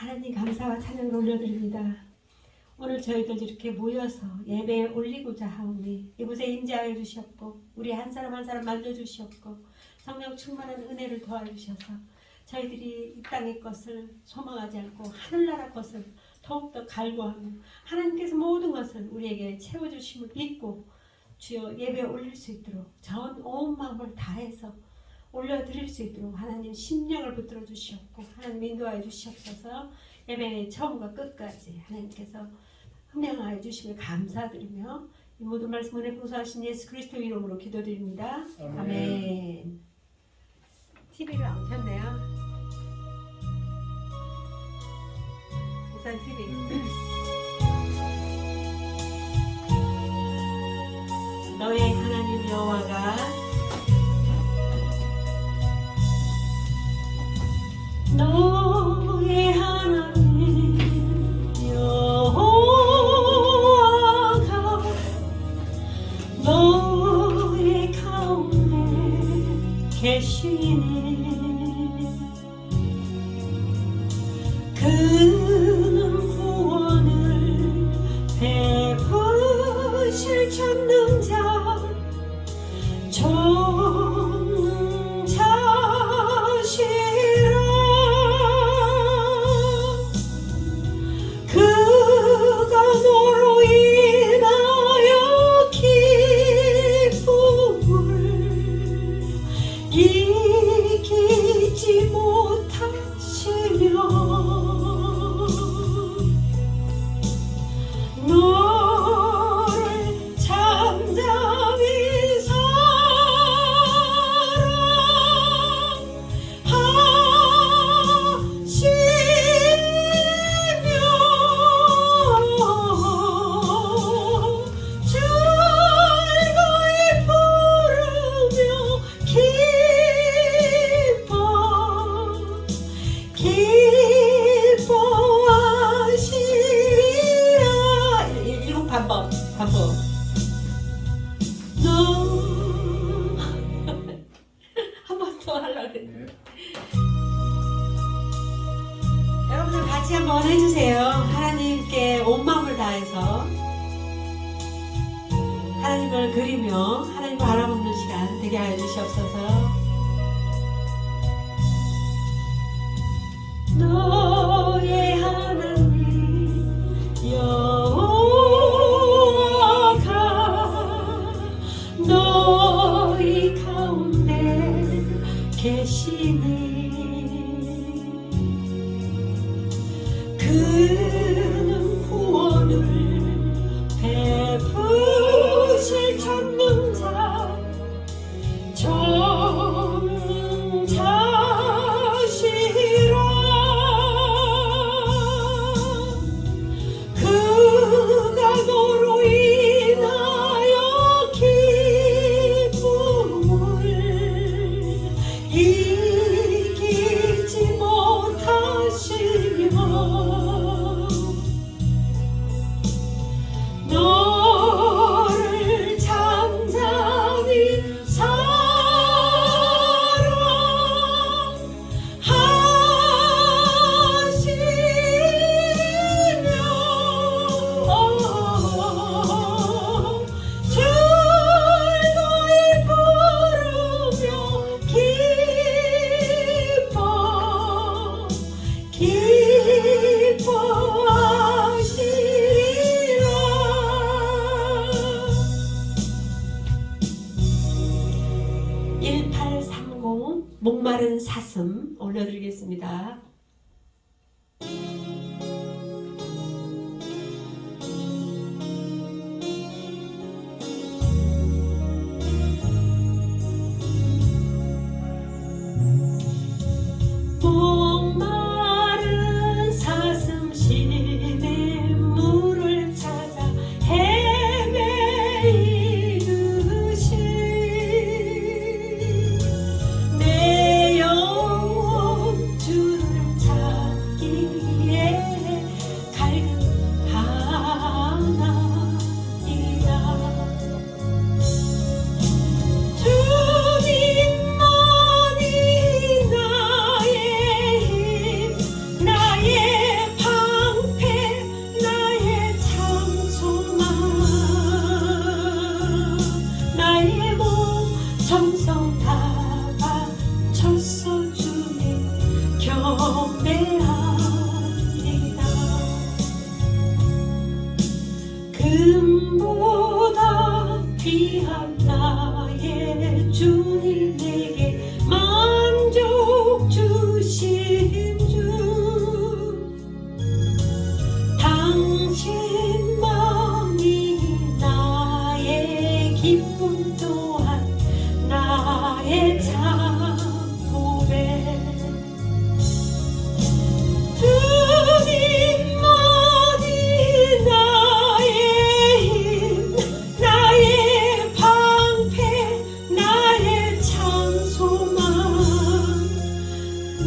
하나님 감사와 찬양을 올려드립니다. 오늘 저희들 이렇게 모여서 예배에 올리고자 하오니 이곳에 임재하여 주셨고 우리 한 사람 한 사람 만져주셨고 성령 충만한 은혜를 더하주셔서 저희들이 이 땅의 것을 소망하지 않고 하늘나라 것을 더욱더 갈구하며 하나님께서 모든 것을 우리에게 채워주심을 믿고 주여 예배에 올릴 수 있도록 전 온 마음을 다해서 올려드릴 수 있도록 하나님 심령을 붙들어 주시옵고 하나님 인도하여 주시옵소서. 예배의 처음과 끝까지 하나님께서 흠명하여 주심을 감사드리며 이 모든 말씀 은혜 풍성하신 예수 그리스도 이름으로 기도드립니다. 아멘. TV를 안 켰네요. 우선 TV. 너의 하나님 여호와가 너의 하나님 여호와가 너의 가운데 계시니 그는 구원을 베푸실 전능자 이기지 못하시며 너를 잠잠히 반복. 한 번 더 하려고 했는데. 여러분들 같이 한번 해주세요. 하나님께 온 마음을 다해서 하나님을 그리며 하나님을 바라보는 시간 되게 하여 주시옵소서. 너의 하나님 여호와가 너희 가운데 계시니 그는 구원을 베푸실 전능자 전능자시라. 너로 인하여 기쁨을 이기지 못하시며 너를 잠잠히 목마른 사슴 올려드리겠습니다. 목마른 사슴 시내 물을 찾아 헤매이듯이 내 영혼 주를 경배합니다. 금보다 귀한 나의 주님 내게 만족 주신 주 당신만이 나의 기쁨 또한 나의 참 고백 주님만이 나의 힘 나의 방패 나의 찬송만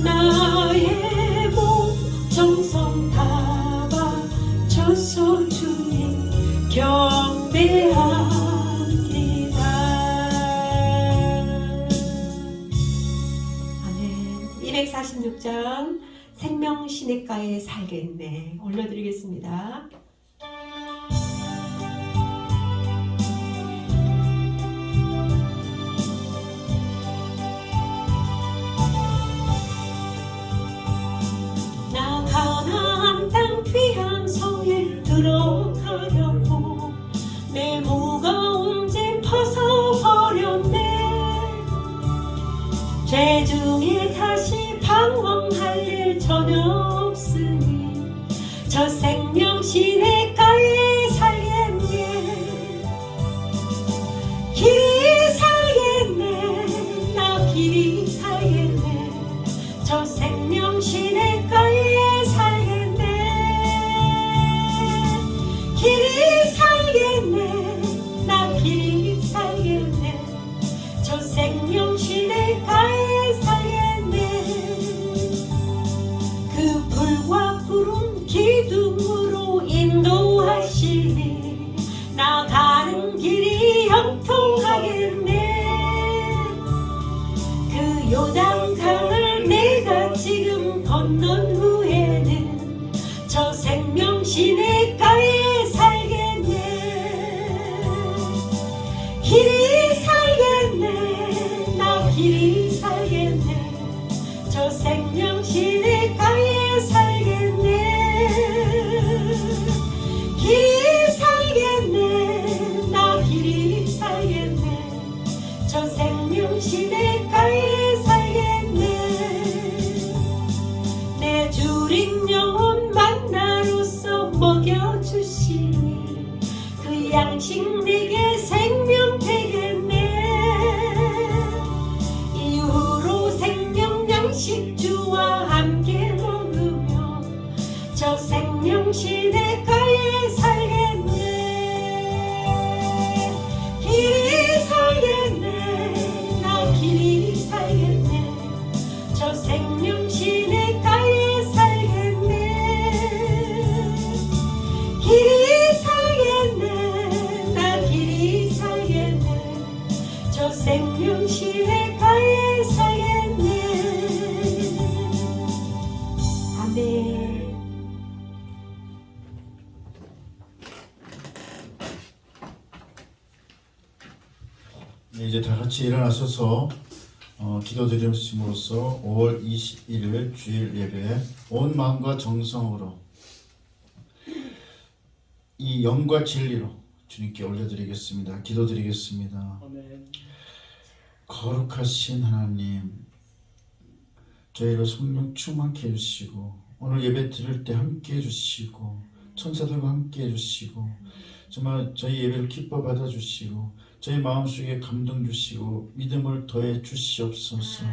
나의 몸 정성 다 바쳐서 주님 경배합니다. 아멘. 246장 생명시냇가에 살겠네 올려드리겠습니다. 나 가나안 땅 귀한 성에 들어가려고 내 무거운 짐 벗어버렸네. 죄 중에 다시 방황할 일 전혀 없으니 저 생명시냇가에 살겠네. 길이 살겠네 나 길이 살겠네 저 생명시냇가에 살겠네. 길이 살겠네 나 길이 살겠네 저 생명시냇가에 살겠네. 그 불과 푸른 기둥으로 인도하시니 나 가는 길이 형통하겠네. 그 요단강을 내가 지금 건넌 후에는 저 생명시냇가에 살겠네. 길이 살겠네 나 길이 살겠네 저 생명시냇가에 살겠네. 길이 살겠네 나 길이 살겠네 저 생명시냇가에 살겠네. 내 주린 영혼 만나로서 먹여주시니 그 양식 내게 생명 되겠네. 이후로 생명 양식 주와 함께 먹으며 저 생명시냇가에 살겠네. 길이 살겠네 나 길이 살겠네 저 생명시냇가에 살겠네. 길이 살겠네 나 길이 살겠네 저 생명시냇가에 살겠네. 아멘. 네, 이제 다 같이 일어나셔서 기도드림으로써 5월 21일 주일 예배에 온 마음과 정성으로 이 영과 진리로 주님께 올려드리겠습니다. 기도드리겠습니다. 아멘. 거룩하신 하나님, 저희를 성령 충만케 해주시고 오늘 예배 드릴 때 함께 해주시고 천사들과 함께 해주시고 정말 저희 예배를 기뻐 받아주시고 저희 마음속에 감동 주시고 믿음을 더해 주시옵소서.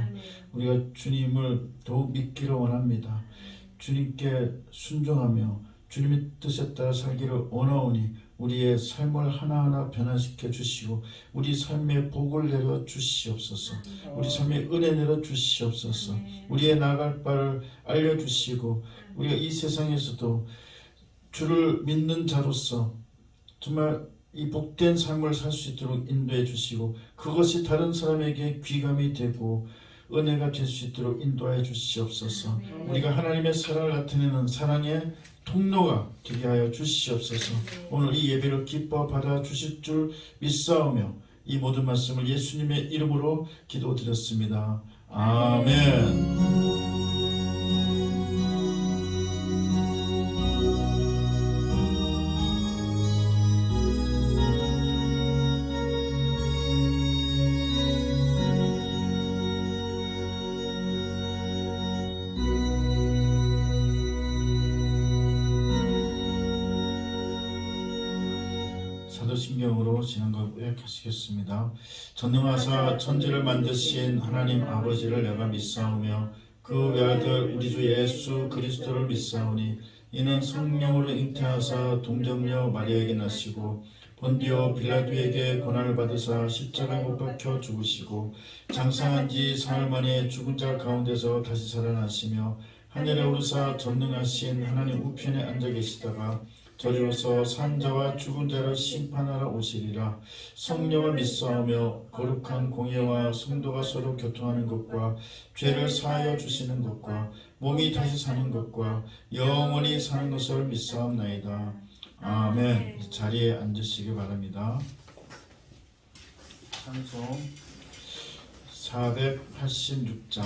우리가 주님을 더욱 믿기를 원합니다. 주님께 순종하며 주님의 뜻에 따라 살기를 원하오니 우리의 삶을 하나하나 변화시켜 주시고 우리 삶에 복을 내려 주시옵소서. 우리 삶에 은혜 내려 주시옵소서. 우리의 나갈 바를 알려주시고 우리가 이 세상에서도 주를 믿는 자로서 정말 이 복된 삶을 살 수 있도록 인도해 주시고 그것이 다른 사람에게 귀감이 되고 은혜가 될 수 있도록 인도해 주시옵소서. 우리가 하나님의 사랑을 나타내는 사랑의 통로가 되게 하여 주시옵소서. 오늘 이 예배를 기뻐 받아 주실 줄 믿사오며 이 모든 말씀을 예수님의 이름으로 기도드렸습니다. 아멘. 사도신경으로 지난것 요약하시겠습니다. 전능하사 천지를 만드신 하나님 아버지를 내가 믿사오며 그 외아들 우리 주 예수 그리스도를 믿사오니 이는 성령으로 잉태하사 동정녀 마리아에게 나시고 본디오 빌라도에게 고난을 받으사 십자가에 못 박혀 죽으시고 장사한 지 사흘 만에 죽은 자 가운데서 다시 살아나시며 하늘에 오르사 전능하신 하나님 우편에 앉아 계시다가 저리로서 산자와 죽은 자를 심판하러 오시리라. 성령을 믿사오며 거룩한 공예와 성도가 서로 교통하는 것과 죄를 사하여 주시는 것과 몸이 다시 사는 것과 영원히 사는 것을 믿사옵나이다. 아멘. 자리에 앉으시기 바랍니다. 찬송 486장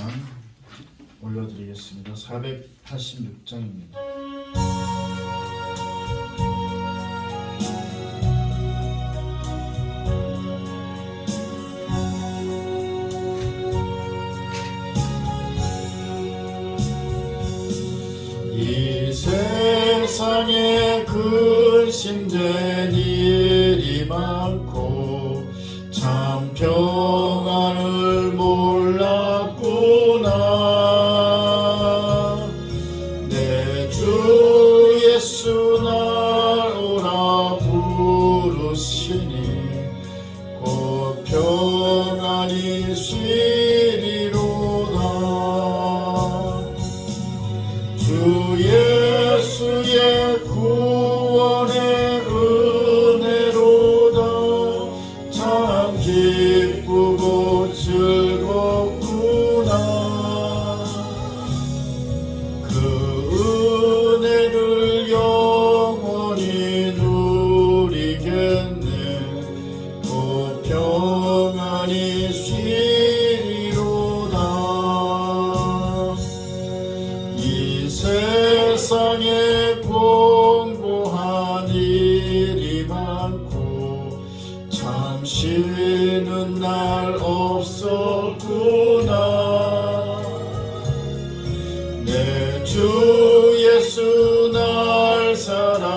올려드리겠습니다. 486장입니다. 이 세상에 근심된 일이 많고 참 평안을 몰랐구나. 내 주 예수 날 오라 부르시니 곧 평안이 쉬리로다. 주 예수의 구원의 은혜로다. 참 기쁘고 즐겁구나. 그 은혜를 영원히 누리겠네. 곧 평안히 쉬리로다. 이 세상에 공고한 일이 많고 참 쉬는 날 없었구나. 내 주 예수 날 사랑하시오니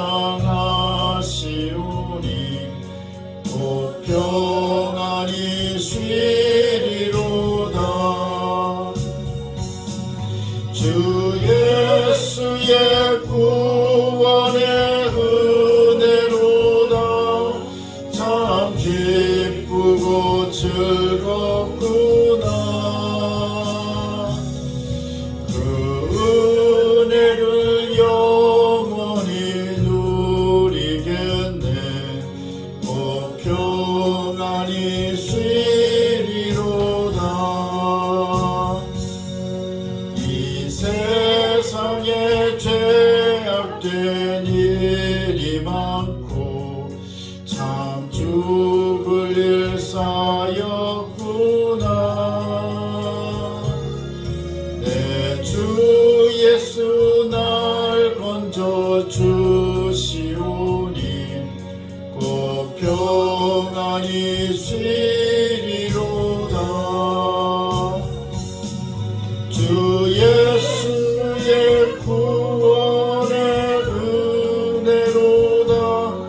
곧 평안히 쉬리로다. 주 예수의 구원의 은혜로다. 참 기쁘고 즐겁구나. 그 은혜를 영원히 누리겠네. 곧 평안히 쉬리로다. 이 세상에 죄악된 일이 많고 참 죽을 일 쌓였구나. 내 주 예수 날 건져주시오니 곧 평안히 쉬리로다. 주 예수의 구원의 은혜로다.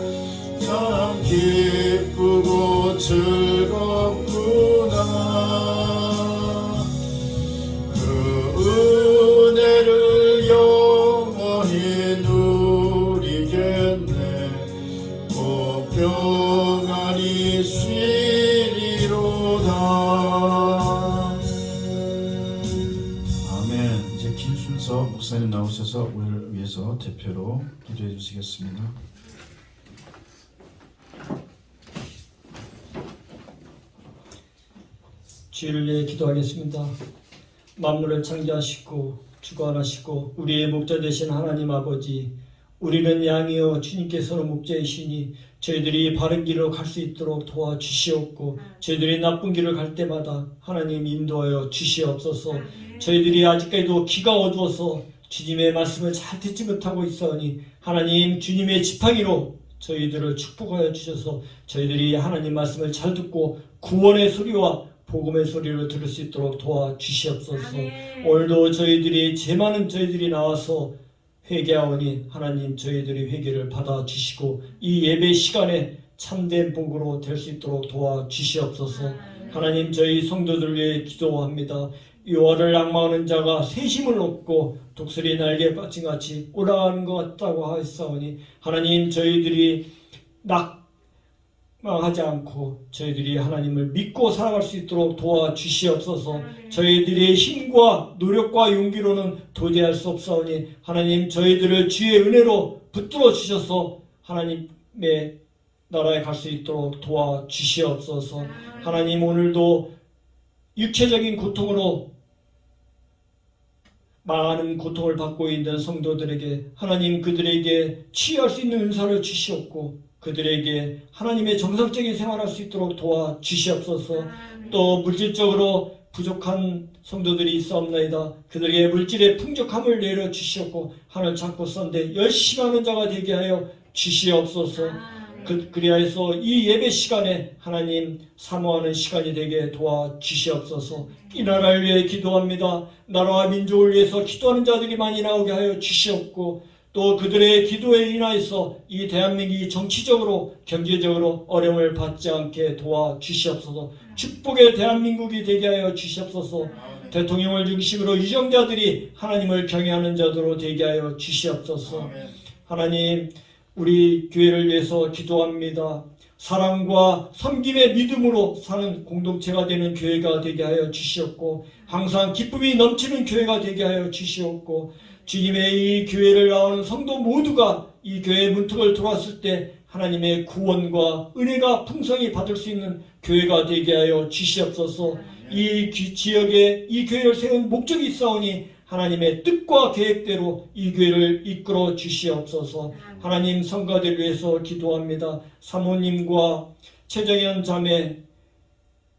참 기쁘고 즐겁구나. 그 은혜를 영원히 누리겠네. 곧 평안히 쉬리로다. 아멘. 이제 김순서 목사님 나오셔서 우리를 위해서 대표로 기도해 주시겠습니다. 주를 위해 기도하겠습니다. 만물을 창조하시고 주관하시고 우리의 목자 되신 하나님 아버지, 우리는 양이여 주님께서는 목자이시니 저희들이 바른 길로 갈 수 있도록 도와주시옵고 저희들이 나쁜 길을 갈 때마다 하나님 인도하여 주시옵소서. 저희들이 아직까지도 귀가 어두워서 주님의 말씀을 잘 듣지 못하고 있사오니 하나님 주님의 지팡이로 저희들을 축복하여 주셔서 저희들이 하나님 말씀을 잘 듣고 구원의 소리와 복음의 소리를 들을 수 있도록 도와주시옵소서. 오늘도 저희들이 죄 많은 저희들이 나와서 회개하오니 하나님 저희들의 회개를 받아주시고 이 예배 시간에 참된 복으로 될 수 있도록 도와주시옵소서. 하나님, 저희 성도들 위해 기도합니다. 여호와를 악망하는 자가 새 힘을 얻고 독수리 날개에 빠진 같이 올라가는 것 같다고 하였사오니 하나님, 저희들이 낙망하지 않고 저희들이 하나님을 믿고 살아갈 수 있도록 도와주시옵소서. 저희들의 힘과 노력과 용기로는 도저히 할 수 없사오니 하나님, 저희들을 주의 은혜로 붙들어 주셔서 하나님의 나라에 갈 수 있도록 도와주시옵소서. 하나님, 오늘도 육체적인 고통으로 많은 고통을 받고 있는 성도들에게 하나님, 그들에게 치유할 수 있는 은사를 주시옵고 그들에게 하나님의 정상적인 생활할 수 있도록 도와주시옵소서. 또 물질적으로 부족한 성도들이 있사옵나이다. 그들에게 물질의 풍족함을 내려주시옵고 하늘 찾고 썬데 열심히 하는 자가 되게 하여 주시옵소서. 그리하여서 이 예배 시간에 하나님 사모하는 시간이 되게 도와주시옵소서. 이 나라를 위해 기도합니다. 나라와 민족을 위해서 기도하는 자들이 많이 나오게 하여 주시옵고 또 그들의 기도에 인하여서 이 대한민국이 정치적으로 경제적으로 어려움을 받지 않게 도와주시옵소서. 축복의 대한민국이 되게 하여 주시옵소서. 대통령을 중심으로 유정자들이 하나님을 경외하는 자들로 되게 하여 주시옵소서. 하나님, 우리 교회를 위해서 기도합니다. 사랑과 섬김의 믿음으로 사는 공동체가 되는 교회가 되게 하여 주시옵고 항상 기쁨이 넘치는 교회가 되게 하여 주시옵고 주님의 이 교회를 나오는 성도 모두가 이 교회의 문턱을 들어왔을 때 하나님의 구원과 은혜가 풍성히 받을 수 있는 교회가 되게 하여 주시옵소서. 이 지역에 이 교회를 세운 목적이 있사오니 하나님의 뜻과 계획대로 이 교회를 이끌어 주시옵소서. 하나님, 성가대를 위해서 기도합니다. 사모님과 최정현 자매,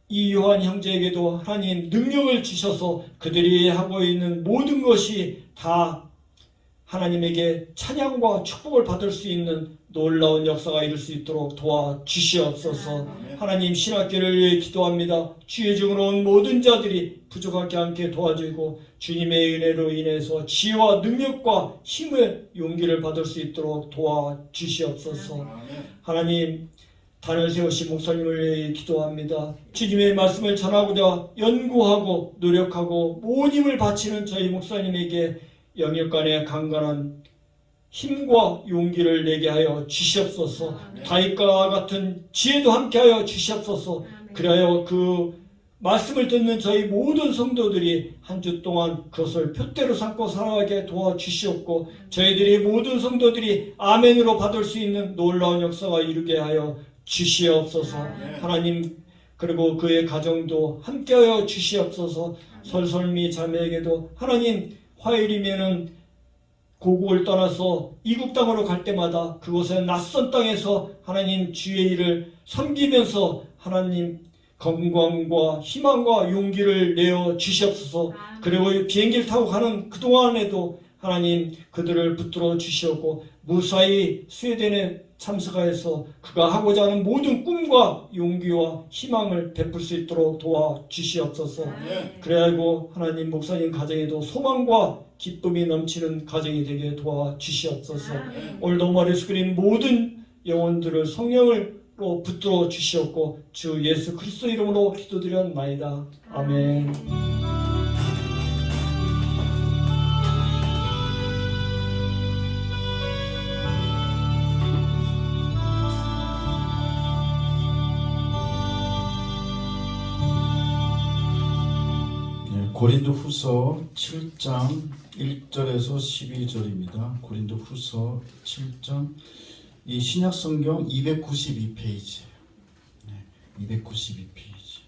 이요한 형제에게도 하나님 능력을 주셔서 그들이 하고 있는 모든 것이 다 하나님에게 찬양과 축복을 받을 수 있는 놀라운 역사가 이룰 수 있도록 도와주시옵소서. 하나님, 신학교를 위해 기도합니다. 주의 증으로 온 모든 자들이 부족하지 않게 도와주고 주님의 은혜로 인해서 지혜와 능력과 힘의 용기를 받을 수 있도록 도와주시옵소서. 하나님, 단을 세우신 목사님을 위해 기도합니다. 주님의 말씀을 전하고자 연구하고 노력하고 온 힘을 바치는 저희 목사님에게 영역간의 강건한 힘과 용기를 내게 하여 주시옵소서. 다윗과 같은 지혜도 함께하여 주시옵소서. 그리하여 그 말씀을 듣는 저희 모든 성도들이 한 주 동안 그것을 표대로 삼고 살아가게 도와주시옵고 저희들이 모든 성도들이 아멘으로 받을 수 있는 놀라운 역사가 이루게 하여 주시옵소서. 하나님, 그리고 그의 가정도 함께하여 주시옵소서. 설설미 자매에게도 하나님, 화요일이면은 고국을 떠나서 이국 땅으로 갈 때마다 그곳의 낯선 땅에서 하나님 주의 일을 섬기면서 하나님 건강과 희망과 용기를 내어 주시옵소서. 그리고 비행기를 타고 가는 그동안에도 하나님 그들을 붙들어 주시옵고 무사히 스웨덴에 참석하여서 그가 하고자 하는 모든 꿈과 용기와 희망을 베풀 수 있도록 도와주시옵소서. 그래야고 하나님 목사님 가정에도 소망과 기쁨이 넘치는 가정이 되게 도와주시옵소서. 오늘도 머리에서 그린 모든 영혼들을 성령으로 붙들어 주시옵고 주 예수 그리스도 이름으로 기도드렸나이다. 아멘. 고린도후서 7장 1절에서 12절입니다. 고린도후서 7장 이 신약 성경 292페이지. 292페이지.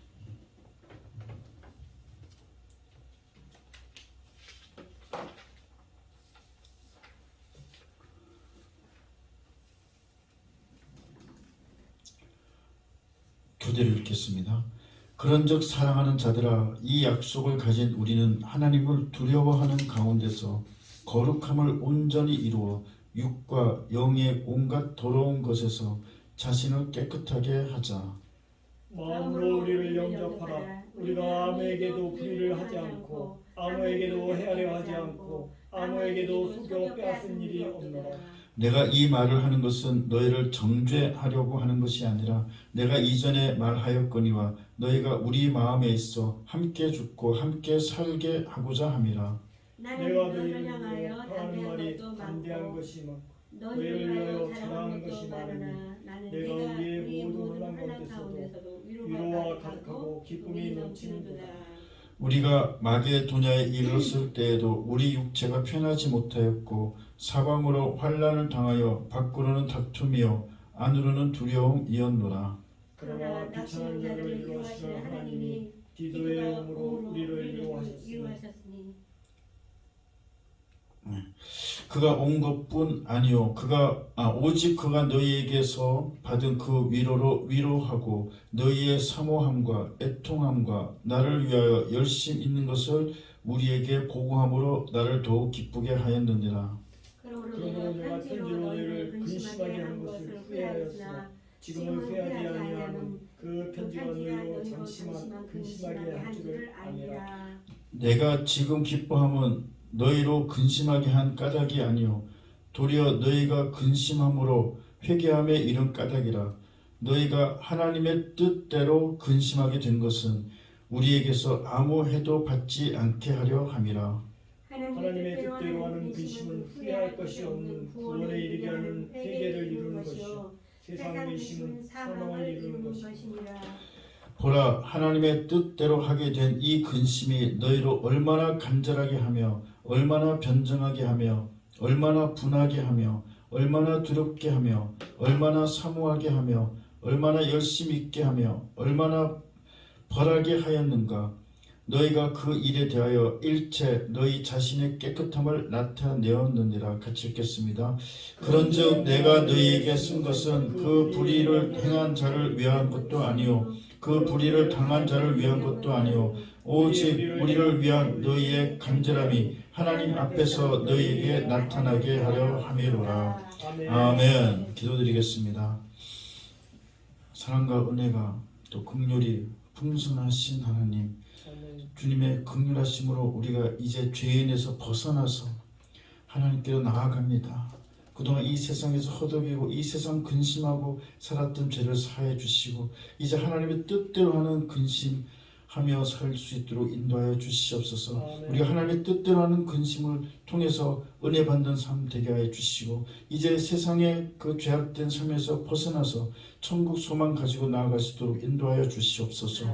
교대를 읽겠습니다. 그런즉 사랑하는 자들아, 이 약속을 가진 우리는 하나님을 두려워하는 가운데서 거룩함을 온전히 이루어 육과 영의 온갖 더러운 것에서 자신을 깨끗하게 하자. 마음으로 우리를 영접하라. 우리가 아무에게도 불의를 하지 않고 아무에게도 헤아려 하지 않고 아무에게도 속여 빼앗은 일이 없노라. 내가 이 말을 하는 것은 너희를 정죄하려고 하는 것이 아니라 내가 이전에 말하였거니와 너희가 우리 마음에 있어 함께 죽고 함께 살게 하고자 함이라. 나는 내가 너희를 향하여 하는 말이 담대한 많고 것이 많고 너희를 위하여 자랑하는 것도 많으나 나는 내가 내가 우리의 우리의 모든 모든 혼란 혼란 가운데서도 위로와 위로가 가득하고 가득하고 기쁨이 기쁨이 넘치는도다. 넘치는도다. 우리가 마게도냐에 이르렀을 때에도 우리 육체가 편하지 못하였고 사방으로 환난을 당하여 밖으로는 다툼이요 안으로는 두려움이었노라. 그러나 낙심한 자들을 위로하시는 하나님이 디도의 영으로 우리를 위로하셨으니 위로하셨으니 그가 온 것뿐 아니요 오직 그가 너희에게서 받은 그 위로로 위로하고 너희의 사모함과 애통함과 나를 위하여 열심 있는 것을 우리에게 보고함으로 나를 더욱 기쁘게 하였느니라. 그러므로 그러므로 내가 내가 편지로 너희를 근심하게 한 것을 후회하였으나 지금은 후회하지 아니하는 그 편지가 너희로 근심하게 한 줄을 아니라. 내가 지금 기뻐함은 너희로 근심하게 한 까닭이 아니요 도리어 너희가 근심함으로 회개함에 이른 까닭이라. 너희가 하나님의 뜻대로 근심하게 된 것은 우리에게서 아무 해도 받지 않게 하려 함이라. 하나님의 뜻대로 하는 근심은 후회할 것이 없는 구원에 이르게 하는 회개를 이루는 것이요 세상 근심은 사망을 이루는 것이니라. 보라, 하나님의 뜻대로 하게 된 이 근심이 너희로 얼마나 간절하게 하며 얼마나 변정하게 하며 얼마나 분하게 하며 얼마나 두렵게 하며 얼마나 사모하게 하며 얼마나 열심히 있게 하며 얼마나 벌하게 하였는가. 너희가 그 일에 대하여 일체 너희 자신의 깨끗함을 나타내었느니라. 같이 읽겠습니다. 그런즉 내가 너희에게 쓴 것은 그 불의를 행한 자를 위한 것도 아니요 그 불의를 당한 자를 위한 것도 아니요 오직 우리를 위한 너희의 간절함이 하나님 앞에서 너희에게 나타나게 하려 함이로라. 아멘. 기도드리겠습니다. 사랑과 은혜가 또 긍휼이 풍성하신 하나님, 주님의 긍휼하심으로 우리가 이제 죄인에서 벗어나서 하나님께로 나아갑니다. 그동안 이 세상에서 허덕이고 이 세상 근심하고 살았던 죄를 사해 주시고 이제 하나님의 뜻대로 하는 근심하며 살 수 있도록 인도하여 주시옵소서. 우리가 하나님의 뜻대로 하는 근심을 통해서 은혜 받는 삶 되게 하여 주시고 이제 세상의 그 죄악된 삶에서 벗어나서 천국 소망 가지고 나아갈 수 있도록 인도하여 주시옵소서.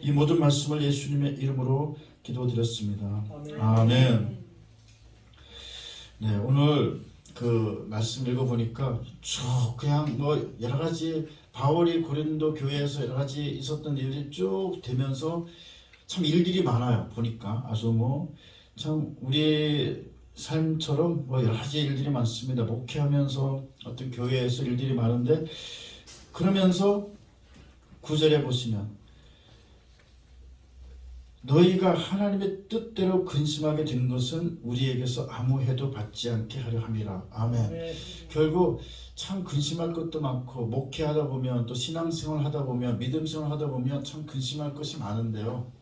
이 모든 말씀을 예수님의 이름으로 기도드렸습니다. 아멘. 네, 오늘 그 말씀 읽어보니까 쭉 그냥 뭐 여러 가지 바울이 고린도 교회에서 여러 가지 있었던 일들이 쭉 되면서 참 일들이 많아요. 보니까 아주 뭐 참 우리 삶처럼 뭐 여러 가지 일들이 많습니다. 목회하면서 어떤 교회에서 일들이 많은데 그러면서 9절에 보시면 너희가 하나님의 뜻대로 근심하게 된 것은 우리에게서 아무 해도 받지 않게 하려 함이라. 아멘. 결국 참 근심할 것도 많고 목회하다 보면 또 신앙생활 하다 보면 믿음생활 하다 보면 참 근심할 것이 많은데요.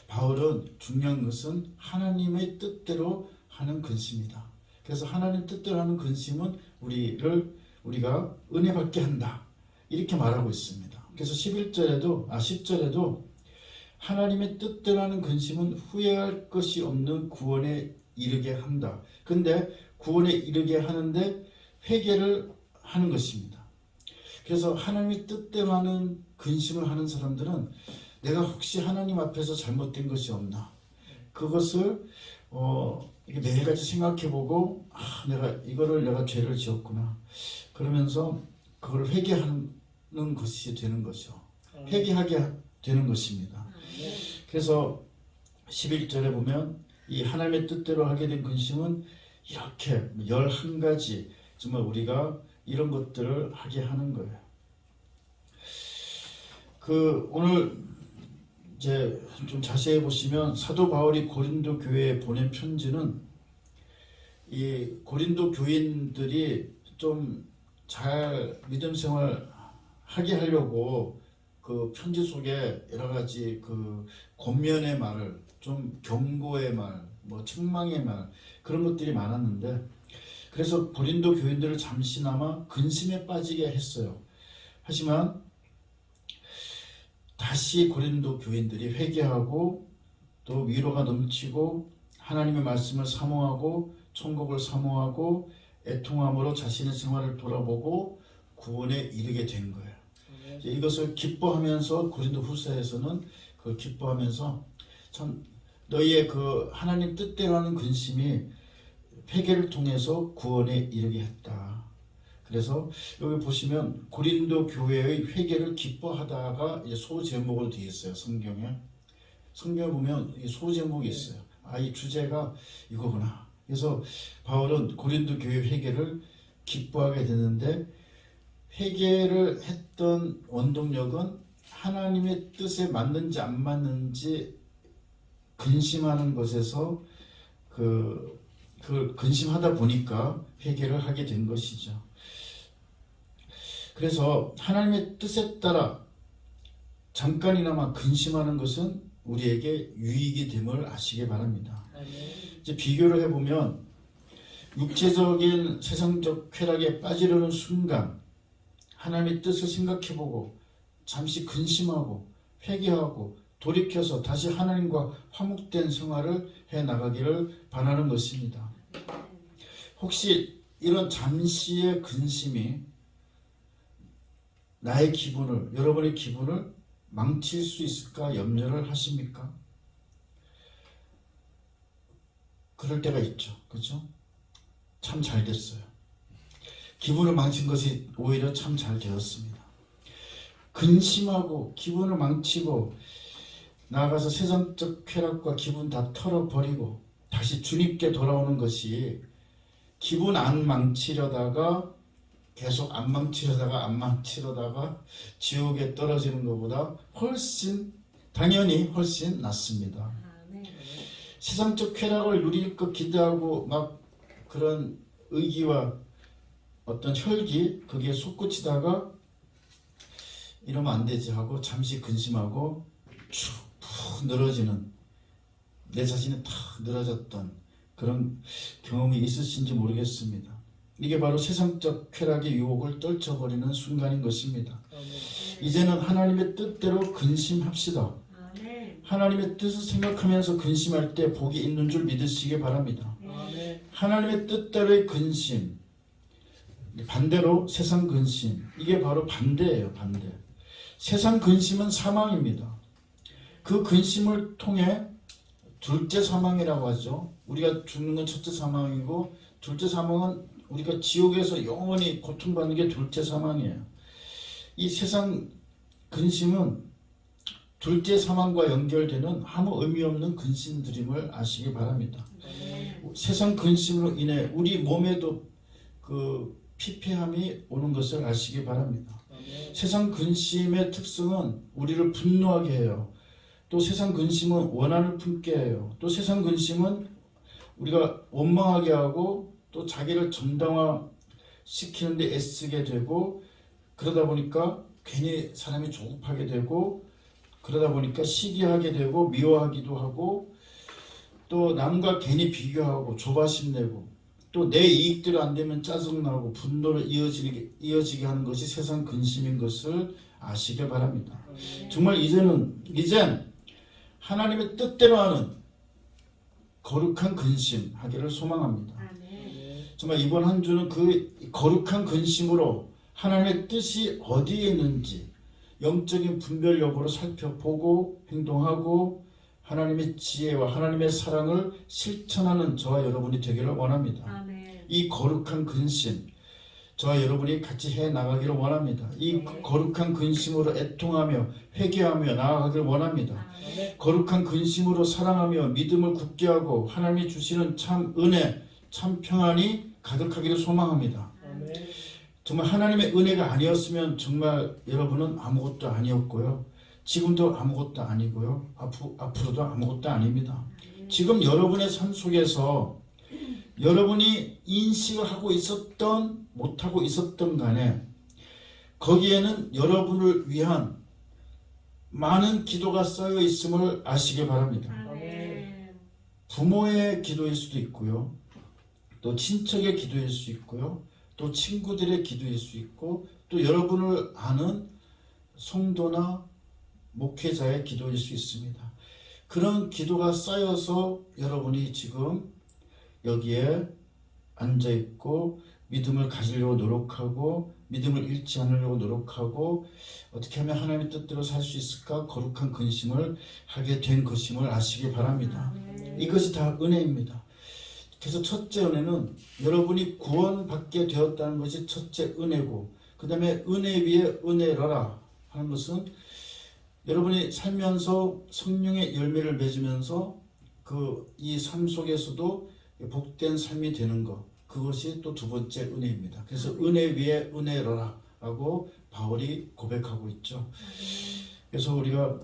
바울은 중요한 것은 하나님의 뜻대로 하는 근심이다. 그래서 하나님 뜻대로 하는 근심은 우리가 은혜 받게 한다. 이렇게 말하고 있습니다. 그래서 10절에도 하나님의 뜻대로 하는 근심은 후회할 것이 없는 구원에 이르게 한다. 근데 구원에 이르게 하는데 회개를 하는 것입니다. 그래서 하나님의 뜻대로 하는 근심을 하는 사람들은 내가 혹시 하나님 앞에서 잘못된 것이 없나 그것을 매일같이 생각해보고 내가 죄를 지었구나 그러면서 그걸 회개하는 것이 되는 거죠. 회개하게 되는 것입니다. 그래서 11절에 보면 이 하나님의 뜻대로 하게 된 근심은 이렇게 11가지 정말 우리가 이런 것들을 하게 하는 거예요. 오늘 이제 좀 자세히 보시면 사도 바울이 고린도 교회에 보낸 편지는 이 고린도 교인들이 좀 잘 믿음 생활 하게 하려고 그 편지 속에 여러 가지 그 권면의 말을 좀 경고의 말 뭐 책망의 말 그런 것들이 많았는데 그래서 고린도 교인들을 잠시나마 근심에 빠지게 했어요. 하지만 다시 고린도 교인들이 회개하고 또 위로가 넘치고 하나님의 말씀을 사모하고 천국을 사모하고 애통함으로 자신의 생활을 돌아보고 구원에 이르게 된 거예요. 이것을 기뻐하면서 고린도 후서에서는 그걸 기뻐하면서 참 너희의 그 하나님 뜻대로 하는 근심이 회개를 통해서 구원에 이르게 했다. 그래서 여기 보시면 고린도 교회의 회개를 기뻐하다가 이제 소제목으로 되어 있어요. 성경에 보면 소제목이 있어요. 이 주제가 이거구나. 그래서 바울은 고린도 교회 회개를 기뻐하게 되는데 회개를 했던 원동력은 하나님의 뜻에 맞는지 안 맞는지 근심하는 것에서 그 근심하다 보니까 회개를 하게 된 것이죠. 그래서 하나님의 뜻에 따라 잠깐이나마 근심하는 것은 우리에게 유익이 됨을 아시기 바랍니다. 이제 비교를 해보면 육체적인 세상적 쾌락에 빠지려는 순간 하나님의 뜻을 생각해보고 잠시 근심하고 회개하고 돌이켜서 다시 하나님과 화목된 생활을 해나가기를 바라는 것입니다. 혹시 이런 잠시의 근심이 나의 기분을, 여러분의 기분을 망칠 수 있을까 염려를 하십니까? 그럴 때가 있죠. 그렇죠? 참 잘 됐어요. 기분을 망친 것이 오히려 참 잘 되었습니다. 근심하고 기분을 망치고 나아가서 세상적 쾌락과 기분 다 털어버리고 다시 주님께 돌아오는 것이 기분 안 망치려다가 계속 안 망치려다가 지옥에 떨어지는 것보다 당연히 훨씬 낫습니다. 세상적 쾌락을 누릴 것 기대하고 막 그런 의기와 어떤 혈기 거기에 솟구치다가 이러면 안 되지 하고 잠시 근심하고 푹 늘어지는 내 자신이 다 늘어졌던 그런 경험이 있으신지 모르겠습니다. 이게 바로 세상적 쾌락의 유혹을 떨쳐버리는 순간인 것입니다. 이제는 하나님의 뜻대로 근심합시다. 하나님의 뜻을 생각하면서 근심할 때 복이 있는 줄 믿으시기 바랍니다. 하나님의 뜻대로의 근심, 반대로 세상 근심, 이게 바로 반대예요. 반대. 세상 근심은 사망입니다. 그 근심을 통해 둘째 사망이라고 하죠. 우리가 죽는 건 첫째 사망이고 둘째 사망은 우리가 지옥에서 영원히 고통받는 게 둘째 사망이에요. 이 세상 근심은 둘째 사망과 연결되는 아무 의미 없는 근심들임을 아시기 바랍니다. 세상 근심으로 인해 우리 몸에도 그 피폐함이 오는 것을 아시기 바랍니다. 세상 근심의 특성은 우리를 분노하게 해요. 또 세상 근심은 원한을 품게 해요. 또 세상 근심은 우리가 원망하게 하고 또 자기를 정당화시키는데 애쓰게 되고 그러다 보니까 괜히 사람이 조급하게 되고 그러다 보니까 시기하게 되고 미워하기도 하고 또 남과 괜히 비교하고 조바심 내고 또 내 이익대로 안 되면 짜증나고 분노로 이어지게 하는 것이 세상 근심인 것을 아시길 바랍니다. 정말 이젠 하나님의 뜻대로 하는 거룩한 근심 하기를 소망합니다. 정말 이번 한 주는 그 거룩한 근심으로 하나님의 뜻이 어디에 있는지 영적인 분별 여부를 살펴보고 행동하고 하나님의 지혜와 하나님의 사랑을 실천하는 저와 여러분이 되기를 원합니다. 이 거룩한 근심 저와 여러분이 같이 해나가기를 원합니다. 이 거룩한 근심으로 애통하며 회개하며 나아가기를 원합니다. 거룩한 근심으로 사랑하며 믿음을 굳게 하고 하나님이 주시는 참 은혜, 참 평안이 가득하기를 소망합니다. 정말 하나님의 은혜가 아니었으면 정말 여러분은 아무것도 아니었고요. 지금도 아무것도 아니고요. 앞으로도 아무것도 아닙니다. 지금 여러분의 삶 속에서 여러분이 인식을 하고 있었던 못하고 있었던 간에 거기에는 여러분을 위한 많은 기도가 쌓여 있음을 아시기 바랍니다. 부모의 기도일 수도 있고요. 또 친척의 기도일 수 있고요. 또 친구들의 기도일 수 있고 또 여러분을 아는 성도나 목회자의 기도일 수 있습니다. 그런 기도가 쌓여서 여러분이 지금 여기에 앉아있고 믿음을 가지려고 노력하고 믿음을 잃지 않으려고 노력하고 어떻게 하면 하나님의 뜻대로 살 수 있을까 거룩한 근심을 하게 된 것임을 아시기 바랍니다. 이것이 다 은혜입니다. 그래서 첫째 은혜는 여러분이 구원받게 되었다는 것이 첫째 은혜고 그 다음에 은혜 위에 은혜라라 하는 것은 여러분이 살면서 성령의 열매를 맺으면서 이 삶 속에서도 복된 삶이 되는 것 그것이 또 두 번째 은혜입니다. 그래서 은혜 위에 은혜라라 라고 바울이 고백하고 있죠. 그래서 우리가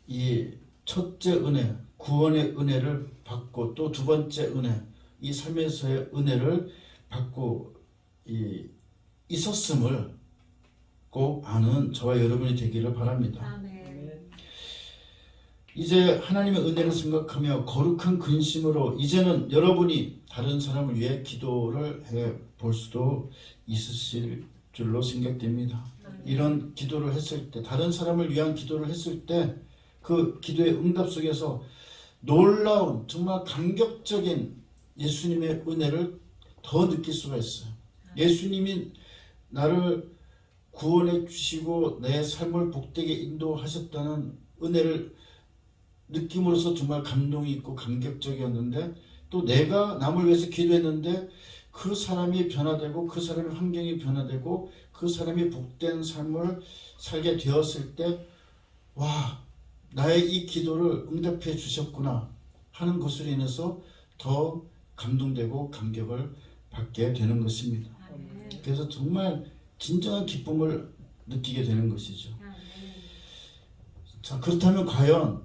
이 첫째 은혜 구원의 은혜를 받고 또 두 번째 은혜 이 삶에서의 은혜를 받고 있었음을 꼭 아는 저와 여러분이 되기를 바랍니다. 아멘. 이제 하나님의 은혜를 생각하며 거룩한 근심으로 이제는 여러분이 다른 사람을 위해 기도를 해 볼 수도 있으실 줄로 생각됩니다. 이런 기도를 했을 때 다른 사람을 위한 기도를 했을 때 그 기도의 응답 속에서 놀라운 정말 감격적인 예수님의 은혜를 더 느낄 수가 있어요. 예수님이 나를 구원해 주시고 내 삶을 복되게 인도하셨다는 은혜를 느낌으로써 정말 감동이 있고 감격적이었는데 또 내가 남을 위해서 기도했는데 그 사람이 변화되고 그 사람의 환경이 변화되고 그 사람이 복된 삶을 살게 되었을 때 와 나의 이 기도를 응답해 주셨구나 하는 것으로 인해서 더 감동되고 감격을 받게 되는 것입니다. 그래서 정말 진정한 기쁨을 느끼게 되는 것이죠. 자, 그렇다면 과연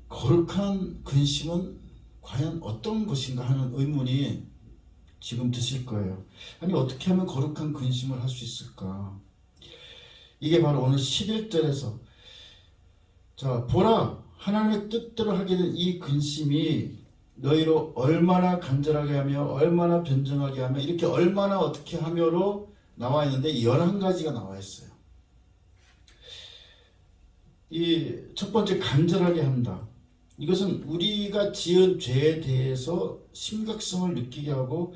거룩한 근심은 과연 어떤 것인가 하는 의문이 지금 드실 거예요. 아니 어떻게 하면 거룩한 근심을 할 수 있을까? 이게 바로 오늘 11절에서 자 보라 하나님의 뜻대로 하게 된 이 근심이 너희로 얼마나 간절하게 하며 얼마나 변정하게 하며 이렇게 얼마나 어떻게 하며로 나와 있는데 11가지가 나와 있어요. 이 첫 번째 간절하게 한다. 이것은 우리가 지은 죄에 대해서 심각성을 느끼게 하고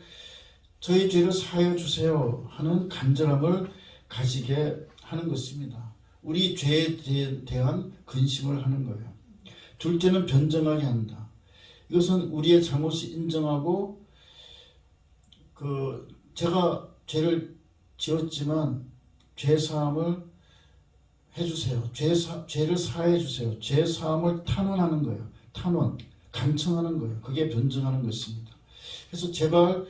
저희 죄를 사하여 주세요 하는 간절함을 가지게 하는 것입니다. 우리 죄에 대한 근심을 하는 거예요. 둘째는 변정하게 한다. 이것은 우리의 잘못을 인정하고 제가 죄를 지었지만 죄 사함을 해주세요. 죄를 사해 주세요. 죄 사함을 탄원하는 거예요. 탄원, 간청하는 거예요. 그게 변증하는 것입니다. 그래서 제발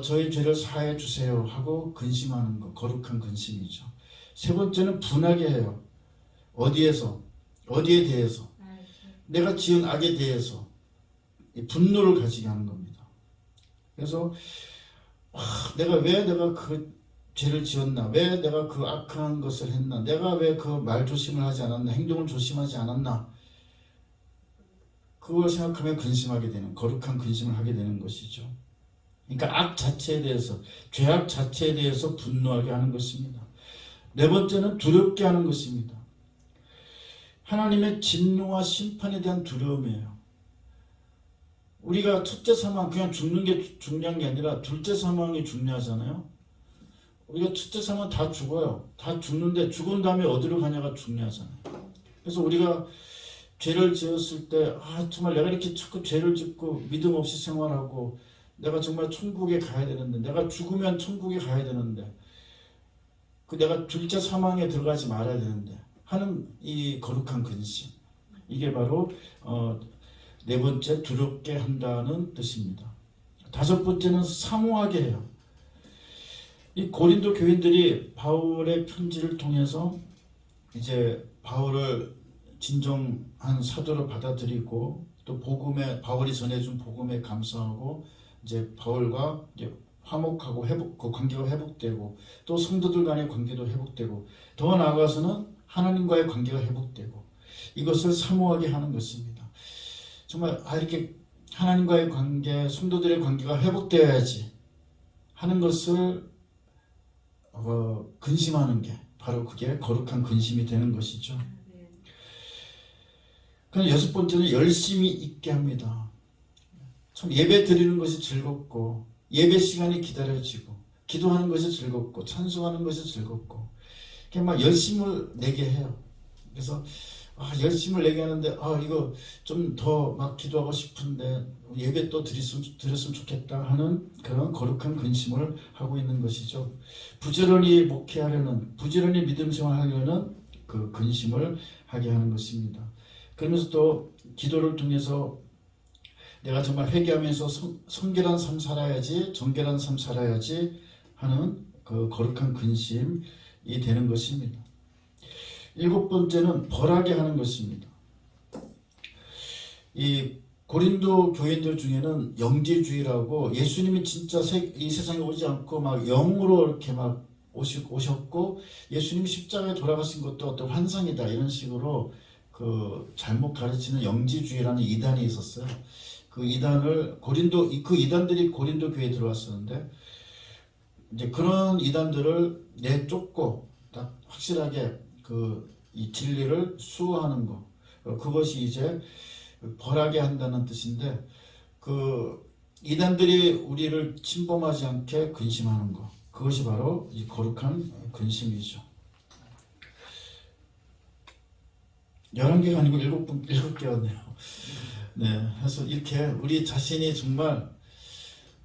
저희 죄를 사해 주세요 하고 근심하는 것, 거룩한 근심이죠. 세 번째는 분하게 해요. 어디에 대해서? 내가 지은 악에 대해서 분노를 가지게 하는 겁니다. 그래서 내가 그 죄를 지었나? 왜 내가 그 악한 것을 했나? 내가 왜 그 말 조심을 하지 않았나? 행동을 조심하지 않았나? 그걸 생각하면 근심하게 되는, 거룩한 근심을 하게 되는 것이죠. 그러니까 악 자체에 대해서, 죄악 자체에 대해서 분노하게 하는 것입니다. 네 번째는 두렵게 하는 것입니다. 하나님의 진노와 심판에 대한 두려움이에요. 우리가 첫째 사망, 그냥 죽는 게 중요한 게 아니라 둘째 사망이 중요하잖아요. 우리가 첫째 사망 다 죽어요. 다 죽는데 죽은 다음에 어디로 가냐가 중요하잖아요. 그래서 우리가 죄를 지었을 때 정말 내가 이렇게 자꾸 죄를 짓고 믿음 없이 생활하고 내가 정말 천국에 가야 되는데 내가 죽으면 천국에 가야 되는데 내가 둘째 사망에 들어가지 말아야 되는데 하는 이 거룩한 근심, 이게 바로 네 번째 두렵게 한다는 뜻입니다. 다섯 번째는 사모하게 해요. 이 고린도 교인들이 바울의 편지를 통해서 이제 바울을 진정한 사도로 받아들이고 또 바울이 전해준 복음에 감사하고 이제 바울과 이제 화목하고 그 관계가 회복되고 또 성도들 간의 관계도 회복되고 더 나아가서는 하나님과의 관계가 회복되고 이것을 사모하게 하는 것입니다. 정말 이렇게 하나님과의 관계, 성도들의 관계가 회복되어야지 하는 것을 근심하는 게 바로 그게 거룩한 근심이 되는 것이죠. 그럼 여섯 번째는 열심히 있게 합니다. 참 예배 드리는 것이 즐겁고 예배 시간이 기다려지고 기도하는 것이 즐겁고 찬송하는 것이 즐겁고 그냥 막 열심을 내게 해요. 그래서 열심을 내게 하는데 이거 좀 더 막 기도하고 싶은데 예배 또 드렸으면 좋겠다 하는 그런 거룩한 근심을 하고 있는 것이죠. 부지런히 목회하려는, 부지런히 믿음 생활하려는 그 근심을 하게 하는 것입니다. 그러면서 또 기도를 통해서 내가 정말 회개하면서 성결한 삶 살아야지, 정결한 삶 살아야지 하는 그 거룩한 근심이 되는 것입니다. 일곱 번째는 벌하게 하는 것입니다. 이 고린도 교인들 중에는 영지주의라고 예수님이 진짜 이 세상에 오지 않고 막 영으로 이렇게 막 오셨고 예수님이 십자가에 돌아가신 것도 어떤 환상이다 이런 식으로 그 잘못 가르치는 영지주의라는 이단이 있었어요. 그 이단을 그 이단들이 고린도 교회에 들어왔었는데 이제 그런 이단들을 내쫓고 딱 확실하게 이 진리를 수호하는 것 그것이 이제 벌하게 한다는 뜻인데 그 이단들이 우리를 침범하지 않게 근심하는 것 그것이 바로 이 거룩한 근심이죠. 11개가 아니고 7개였네요. 네, 그래서 이렇게 우리 자신이 정말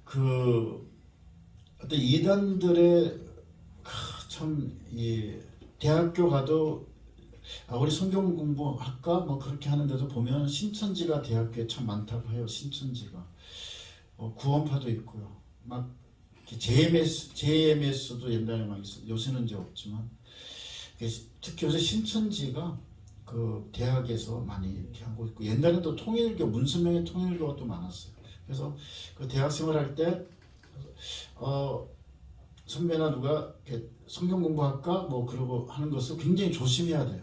어떤 이단들의 이 대학교 가도 우리 성경 공부할까? 뭐 그렇게 하는데도 보면 신천지가 대학교에 참 많다고 해요. 신천지가 구원파도 있고요. 막 JMS도 옛날에 막 있어. 요새는 이제 없지만 특히 요새 신천지가 그 대학에서 많이 이렇게 하고 있고 옛날에는 또 통일교 문선명의 통일교가 또 많았어요. 그래서 그 대학 생활할 때 선배나 누가 성경 공부할까? 뭐 그러고 하는 것을 굉장히 조심해야 돼요.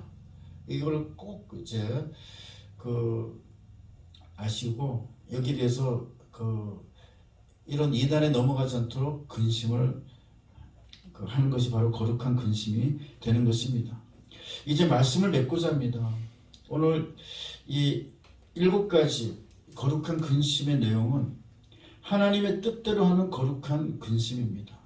이걸 꼭 이제 아시고 여기에 대해서 이런 이단에 넘어가지 않도록 근심을 하는 것이 바로 거룩한 근심이 되는 것입니다. 이제 말씀을 맺고자 합니다. 오늘 이 7가지 거룩한 근심의 내용은 하나님의 뜻대로 하는 거룩한 근심입니다.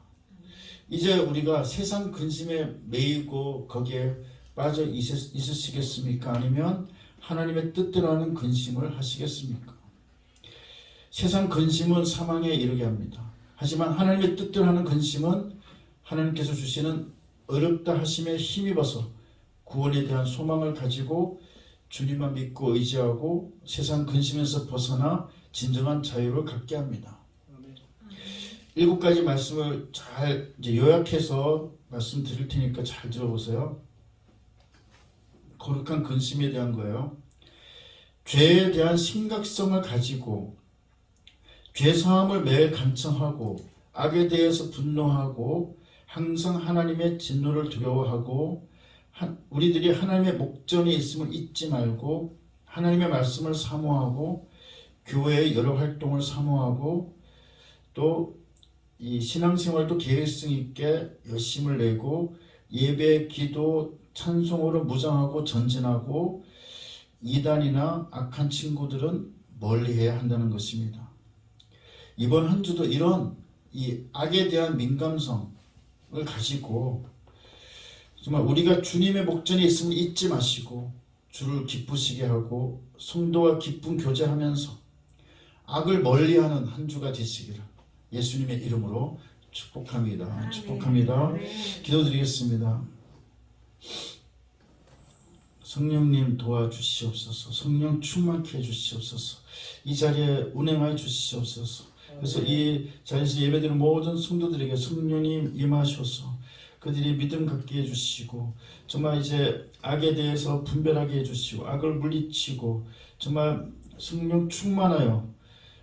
이제 우리가 세상 근심에 매이고 거기에 빠져 있으시겠습니까? 아니면 하나님의 뜻대로 하는 근심을 하시겠습니까? 세상 근심은 사망에 이르게 합니다. 하지만 하나님의 뜻대로 하는 근심은 하나님께서 주시는 어렵다 하심에 힘입어서 구원에 대한 소망을 가지고 주님만 믿고 의지하고 세상 근심에서 벗어나 진정한 자유를 갖게 합니다. 7가지 말씀을 잘 이제 요약해서 말씀드릴 테니까 잘 들어보세요. 거룩한 근심에 대한 거예요. 죄에 대한 심각성을 가지고 죄 사함을 매일 간청하고 악에 대해서 분노하고 항상 하나님의 진노를 두려워하고 우리들이 하나님의 목전에 있음을 잊지 말고 하나님의 말씀을 사모하고 교회의 여러 활동을 사모하고 또 이 신앙생활도 계획성 있게 열심을 내고 예배, 기도, 찬송으로 무장하고 전진하고 이단이나 악한 친구들은 멀리해야 한다는 것입니다. 이번 한 주도 이런 이 악에 대한 민감성을 가지고 정말 우리가 주님의 목전에 있음을 잊지 마시고 주를 기쁘시게 하고 성도와 기쁜 교제하면서 악을 멀리하는 한 주가 되시기를 예수님의 이름으로 축복합니다. 축복합니다. 기도드리겠습니다. 성령님 도와주시옵소서. 성령 충만케 해주시옵소서. 이 자리에 운행하여 주시옵소서. 그래서 이 자리에서 예배드리는 모든 성도들에게 성령님 임하셔서 그들이 믿음 갖게 해주시고 정말 이제 악에 대해서 분별하게 해주시고 악을 물리치고 정말 성령 충만하여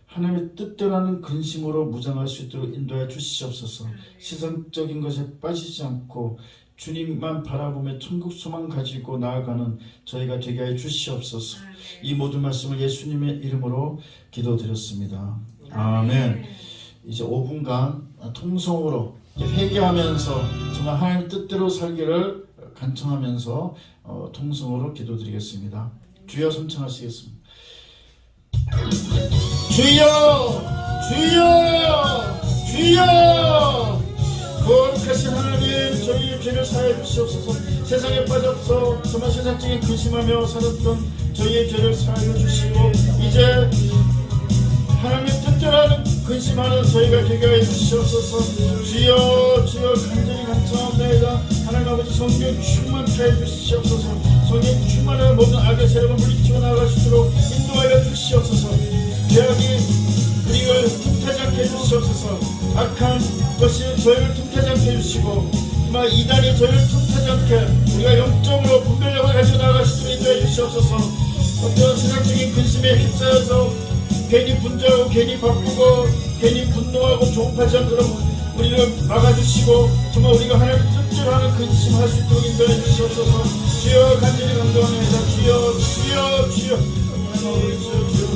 하나님의 뜻대로 하는 근심으로 무장할 수 있도록 인도해 주시옵소서. 세상적인 것에 빠지지 않고 주님만 바라보며 천국 소망 가지고 나아가는 저희가 되게 해 주시옵소서. 이 모든 말씀을 예수님의 이름으로 기도드렸습니다. 아멘. 이제 5분간 통성으로 회개하면서 정말 하나님 뜻대로 살기를 간청하면서 통성으로 기도드리겠습니다. 주여 선창하시겠습니다. 주여 주여 주여 거룩하신 하나님, 저희의 죄를 사하여 주시옵소서. 세상에 빠져서 정말 세상적인 근심하며 살았던 저희의 죄를 사하여 주시고 이제 하나님의 뜻대로 하는 근심하는 저희가 되게 하여 주시옵소서. 주여 주여 간절히 간청합니다. 하나님 아버지 성령 충만케 해 주시옵소서. 성령 충만한 모든 악의 세력을 물리치고 나아갈 수 있도록 인도하여 주시옵소서. 죄악이 우리를 틈타지 않게 해주시옵소서. 악한 것이 저희를 틈타지 않게 해주시고 정말 이단이 저희를 틈타지 않게 우리가 영적으로 분별력을 가지고 나아갈 수 있도록 인도해 주시옵소서. 어떤 세상적인 근심에 휩싸여서 괜히 분주하고 괜히 바쁘고 괜히 분노하고 조급하지 않도록 우리를 막아주시고 정말 우리가 하나님 뜻대로 하는 근심할 수 있도록 인도해 주시옵소서. 주여 간절히 감동합니다. 주여 주여 주여 하나님 주여 주여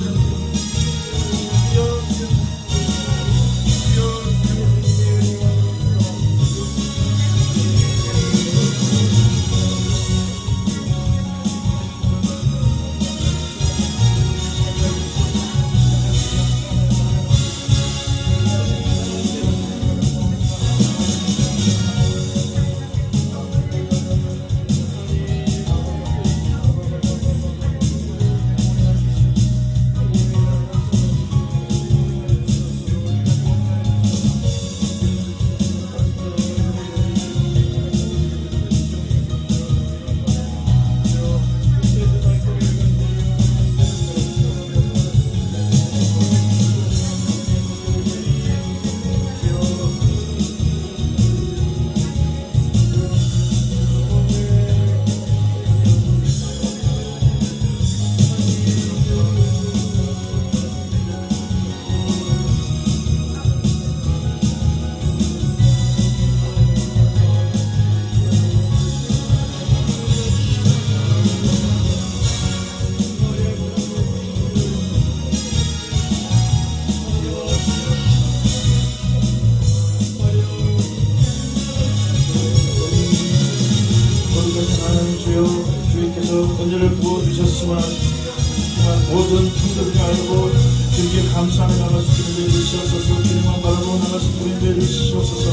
은혜를 부어주셨지만 정말 모든 성도들이 알고 주님께 감사하며 나갈 수 있는 데 주시옵소서. 주님만 바라보고 나갈 수 있는 데 주시옵소서.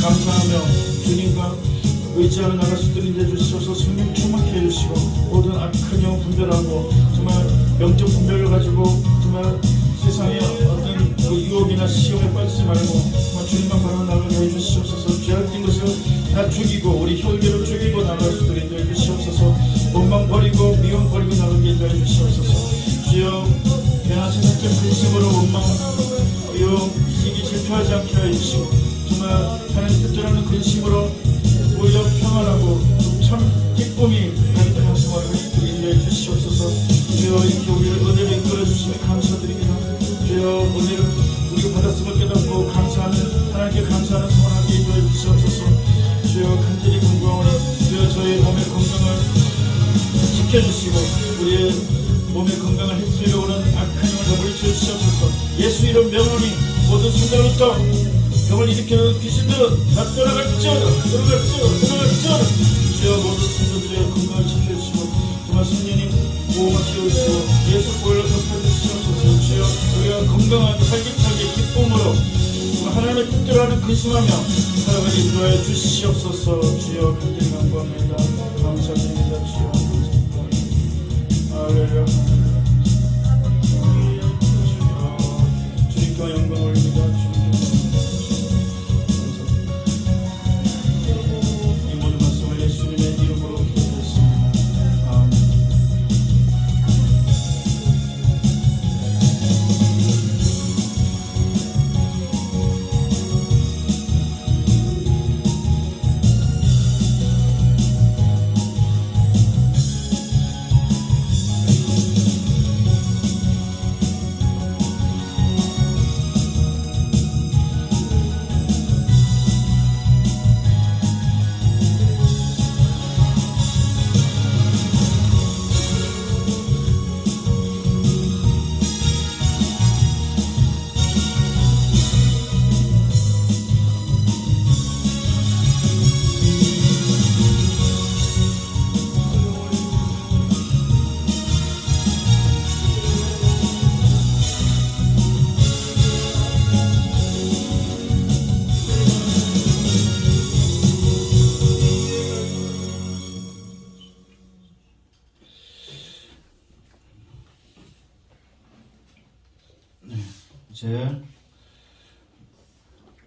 감사하며 주님과 의지하며 나갈 수 있는 데 주시옵소서. 성령 충만케 해주시고 모든 악한 영 분별하고 정말 영적 분별을 가지고 정말 세상의 어떤 그 유혹이나 시험에 빠지지 말고 정말 주님만 바라보고 나가게 해주시옵소서. 죄악된 것을 다 죽이고 우리 혈기를 죽이고 나갈 수 있는 데 주시옵소서. 원망 버리고 미움 버리고 나가게 해주시옵소서. 주여 괜한 세상적 근심으로 원망 미움 시기 질투하지 않게 해주시고 정말 하나님 뜻대로 하는 근심으로 오히려 평안하고 참 기쁨이 가득한 생활을 인도해 주시옵소서. 주여 이렇게 우리를 은혜로 이끌어 주시며 감사드립니다. 주여 은혜를 우리가 받았음을 깨닫고 감사하는 하나님께 감사하는 생활하게 인도해 주시옵소서. 주여 간절히 궁금하오니 주여 저희 몸의 건강을 지켜주시고 우리의 몸의 건강을 해치려고 하는 악한 영을 다 물리쳐 주시옵소서. 예수 이름 명하니 모든 순간부터 병을 일으키는 귀신들 다 떠나갈지어다. 주여 모든 성도들의 건강을 지켜주시고 정말 성령님 보호막 씌워주시고 예수 보혈로 덮어주시옵소서. 주여 우리가 건강한 활기차게 기쁨으로 하나님의 뜻대로 하는 근심하며 살아가게 인도하여 주시옵소서. 주여 간절히 간구합니다. 감사드립니다. 주여 할렐루야. 주님께 영광 올립니다. 이 모든 말씀을 예수님의 이름으로 기도했습니다. 아멘. 이제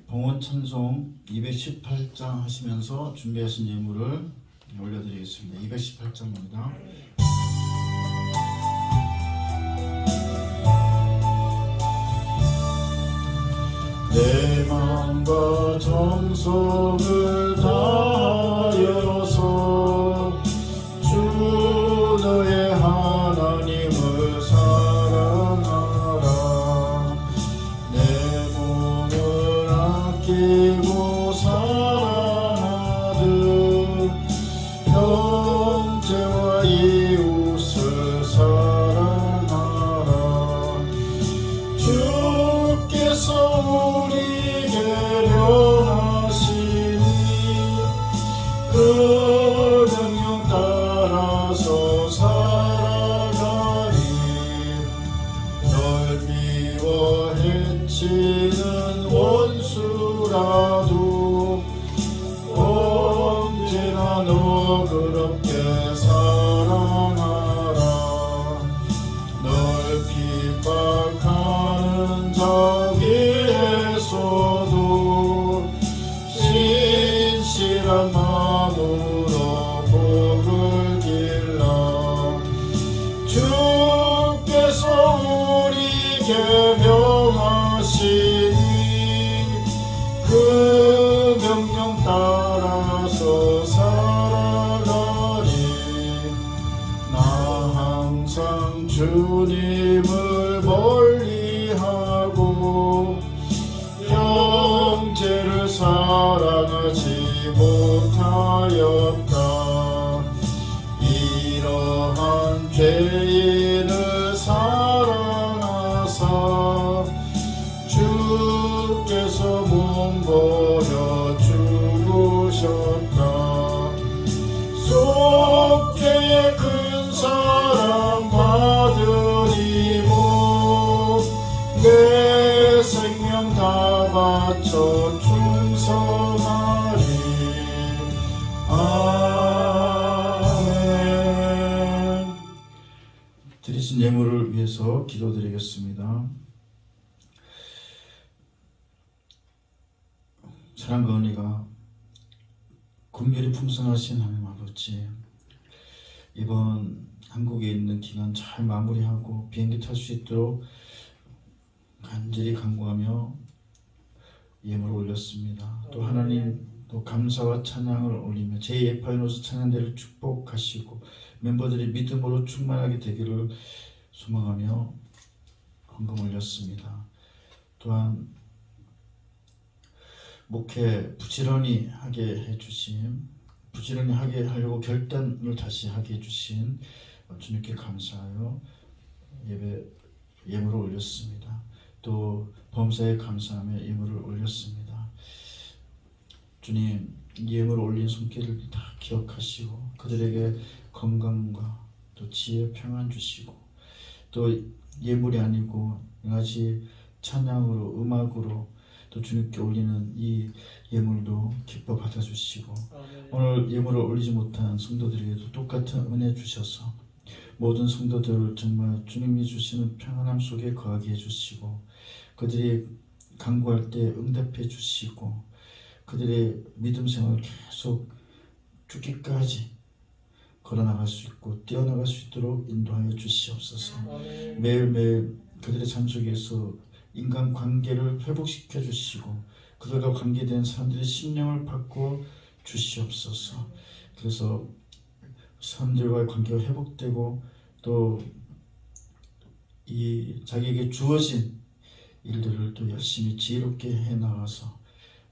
봉헌 찬송 218장 하시면서 준비하신 예물을 올려드리겠습니다. 218장입니다. 내 마음과 정성을 다하여서 주 너의 하나님을 사랑하라. 내 몸을 아끼고 사랑하듯 형제와 이웃을 사랑하라. 주께서 우리에게 명하시니 그 명령 따라서 살아가리. 널 미워 해치는 원수라도 언제나 너그럽게 사랑하라. 널 핍박하는 자 위에서도 신실한 마음으로 복을 길라. 주께서 우리에게 명하시니 그 명령 따라서 살아가리. 나 항상 주님을 멀리하고 형제를 사랑하지 못하였다. 이러한 죄인을 사랑하사 주께서 몸버려 죽으셨다. 속죄의 큰 사랑 받으리고 내 생명 다 바쳐 충성하리. 아멘. 드리신 예물을 위해서 기도드리겠습니다. 사랑과 은혜가 긍휼이 풍성하신 하나님 아버지, 이번 한국에 있는 기간 잘 마무리하고 비행기 탈 수 있도록 간절히 간구하며 예물을 올렸습니다. 또 하나님 또 감사와 찬양을 올리며 제2파이노스 찬양대를 축복하시고 멤버들이 믿음으로 충만하게 되기를 소망하며 헌금 올렸습니다. 또한 목회 부지런히 하게 해주신, 부지런히 하게 하려고 결단을 다시 하게 해주신 주님께 감사하여 예물을 올렸습니다. 또 범사에 감사하며 예물을 올렸습니다. 주님, 예물을 올린 손길을 다 기억하시고 그들에게 건강과 또 지혜, 평안 주시고 또 예물이 아니고 여러가지 찬양으로, 음악으로 또 주님께 올리는 이 예물도 기뻐 받아주시고 오늘 예물을 올리지 못한 성도들에게도 똑같은 은혜 주셔서 모든 성도들 정말 주님이 주시는 평안함 속에 거하게 해주시고 그들이 간구할 때 응답해 주시고 그들의 믿음 생활을 계속 죽기까지 걸어나갈 수 있고 뛰어나갈 수 있도록 인도하여 주시옵소서. 매일매일 그들의 삶 속에서 인간관계를 회복시켜 주시고 그들과 관계된 사람들의 심령을 바꿔 주시옵소서. 그래서 사람들과의 관계가 회복되고 또 이 자기에게 주어진 일들을 또 열심히 지혜롭게 해나가서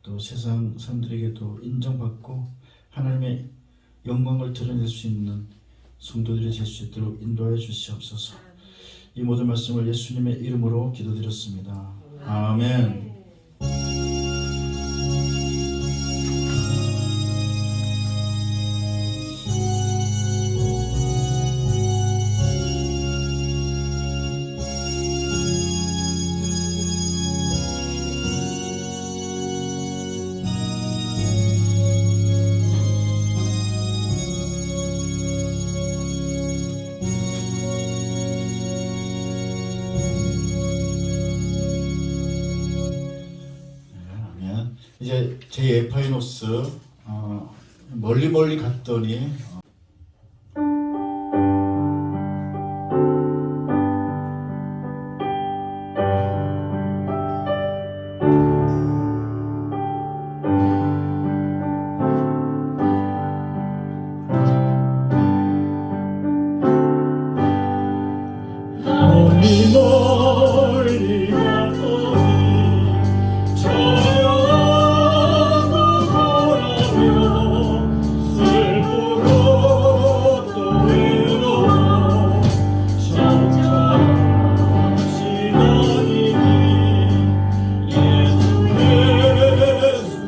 또 세상 사람들에게도 인정받고 하나님의 영광을 드러낼 수 있는 성도들이 될 수 있도록 인도하여 주시옵소서. 이 모든 말씀을 예수님의 이름으로 기도드렸습니다. 아멘. 이제 제 에파이노스 멀리 갔더니 멀리 갔더니 저녁 보라며 슬프고 또 외로워 잠잠시 다니니 예수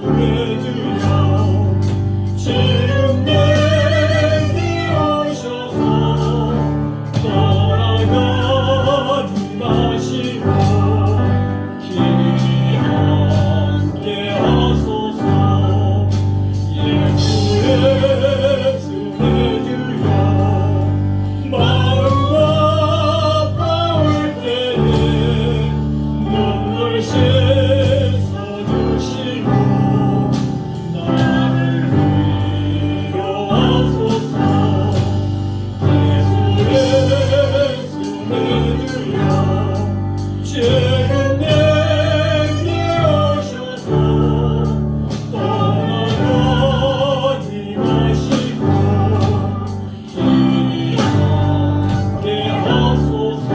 해주여 지금 내게 오셔서 떠나가지 마시고 길이 함께 하소서. 예수 해주여 마음과 아파올 때에 눈물 씻어주시고 나를 위로하소서. 예수 해주여 지금 내게 오셔서 떠나가지 마시고 길이 함께 하소서.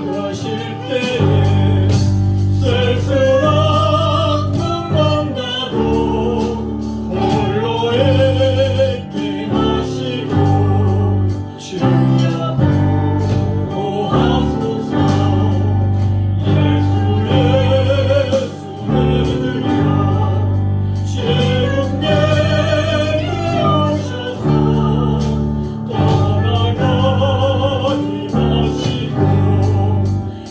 가실 때에 쓸쓸한 꿈만 나도 홀로 있게 하시고 주여 보호하소서. 예수 해주여 지금 내게 오셔서 떠나가지 마시고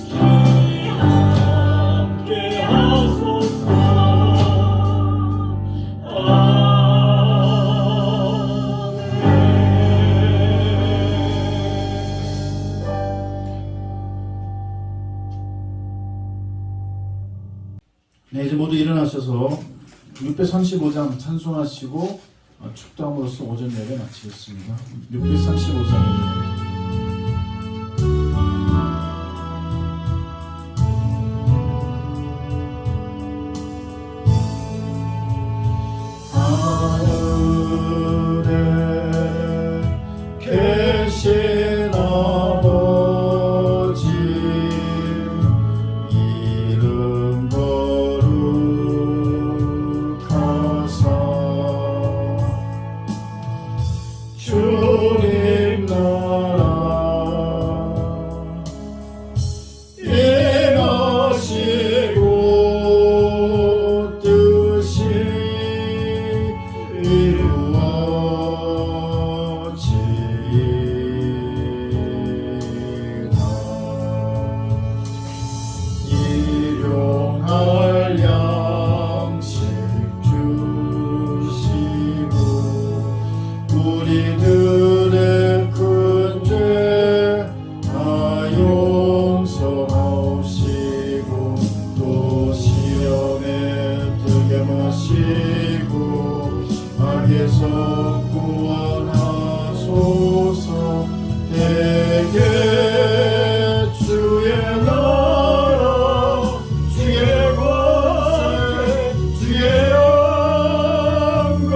길이 함께 하소서. 네, 이제 모두 일어나셔서 635장 찬송하시고 축도함으로써 오전 예배 마치겠습니다. 635장입니다. 하늘에 계신 아버지 이름 거룩하사 주님 나라 임하시고 뜻이 일용할 양식 주시고 우리들의 큰 죄 다 용서하시고 또 시험에 들게 마시고 악에서 구원하소서. 대개 주의 나라 주의 권세 주의 영광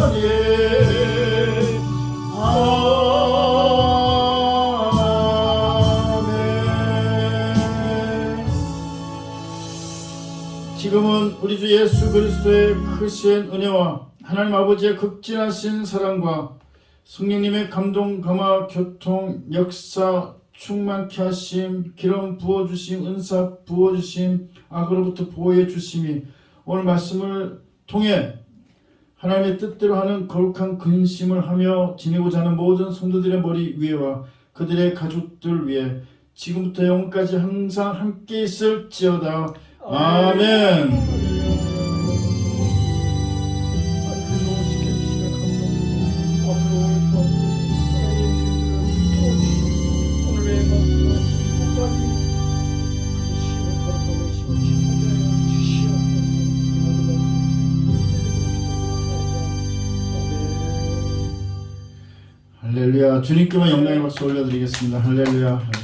영원히 아멘. 지금은 우리 주 예수 그리스도의 크신 은혜와 하나님 아버지의 극진하신 사랑과 성령님의 감동, 감화, 교통, 역사, 충만케 하심, 기름 부어주심, 은사 부어주심, 악으로부터 보호해 주심이 오늘 말씀을 통해 하나님의 뜻대로 하는 거룩한 근심을 하며 지내고자 하는 모든 성도들의 머리 위에와 그들의 가족들 위에 지금부터 영원까지 항상 함께 있을지어다. 아멘. 할렐루야. 주님께만 영광의 박수 올려드리겠습니다. 할렐루야.